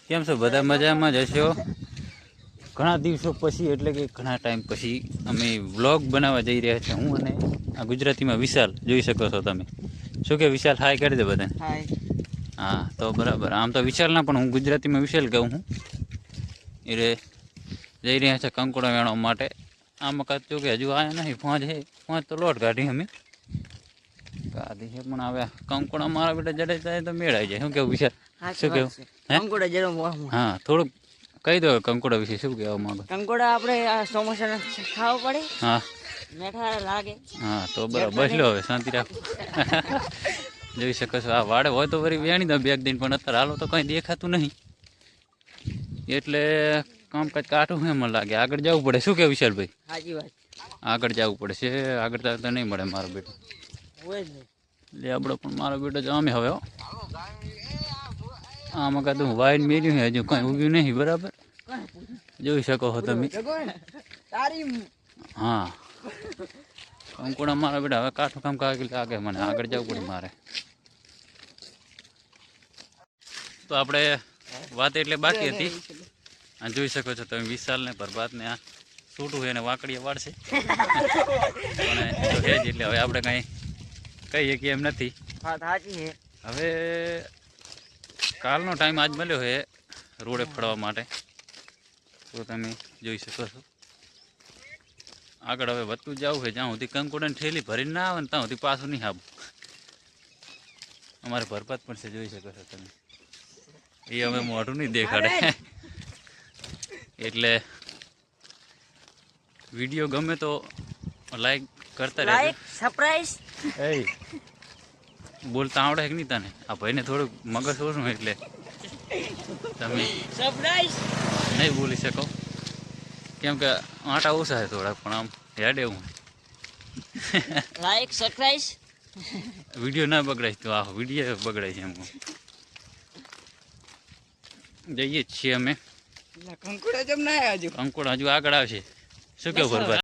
કેમ છો બધા? મજામાં જ હશો? ઘણા દિવસો પછી એટલે કે ઘણા ટાઈમ પછી અમે વ્લોગ બનાવવા જઈ રહ્યા છીએ. હું અને આ ગુજરાતીમાં વિશાલ, જોઈ શકો છો તમે. શું કે વિશાલ, હાય કરી દે બધાને. હાય. હા તો બરાબર. આમ તો વિશાલ ના, પણ હું ગુજરાતીમાં વિશાલ કહું હું. એટલે જઈ રહ્યા છે કંકોડા વેણવા માટે. આમાં કાચું કે હજુ આવ્યા નહીં. પાંચ તો લોટ કાઢી અમે કાઢી છે, પણ હવે કંકોડા મારા બેટા જડે જાય તો મેળાઈ જાય. શું કેવું વિશાલ? શું કેવું? કંકોડા જેનો હા, થોડુંક કહી દો કંકોડા વિશે શું કહેવા માંગો? કંકોડા આપણે ચોમાસાના ખાવા પડે. હા મેઠા લાગે. હા તો બરાબર. બસ લો, હવે શાંતિ રાખો. જોઈ શકો છો, આ વાડે હોય તો વળી વેણી દો બે દિન, પણ અત્યારે હાલો તો કંઈ દેખાતું નહીં. એટલે કામકાજ કાઢું એમ લાગે. આગળ જવું પડે. શું કે વિશાલભાઈ? સાચી વાત. આગળ જવું પડશે. આગળ તો નહીં મળે મારો બેટો. હોય જ નહીં. એટલે આપણે પણ મારો બેટો જામે હવે. આમાં કાં તો વાઈન મેલ્યું હજુ કંઈ ઉગ્યું નહીં. બરાબર જોઈ શકો છો તમે. હા, કંકોડા મારા બેટા હવે કાઠું કામ કાગી લાગે મને. આગળ જવું પડે મારે. તો આપણે વાત એટલે બાકી હતી. આ જોઈ શકો છો તમે વિશાલને, પ્રભાતને. આ છૂટું હોય એને વાકડીએ વાળશે પણ તો છે જ. એટલે હવે આપણે કાંઈ કહી શકીએ એમ નથી. સાચી છે. હવે કાલનો ટાઈમ આજ મળ્યો છે રોડે ફરવા માટે. તો તમે જોઈ શકો છો. આગળ હવે વધતું જવું છે. જ્યાં સુધી કંકોડાની ઠેલી ભરીને ના આવે ને ત્યાં સુધી પાછું નહીં આવું. અમારે ભરપાત પણ છે, જોઈ શકો છો તમે. એ હવે મોઢું નહીં દેખાડે. એટલે વિડીયો ગમે તો લાઈક કરતા રહેજો. Like surprise. એ બોલતા આવડે કે નહીં તને? આ ભાઈને થોડુંક મગજ ઓછું એટલે તમે સરપ્રાઈઝ નહીં બોલી શકો, કેમ કે આટા ઓછા છે થોડાક. પણ આમ હેડ એવું લાઈક સરપ્રાઈઝ. વિડીયો ના બગડાય તો આ વિડીયો બગડાય છે એમ. જઈએ જ છીએ અમે. કંકોડા જેમ ના આવ્યા. કંકોડા હજુ આગળ આવશે. શું કેવું ભરભાઈ?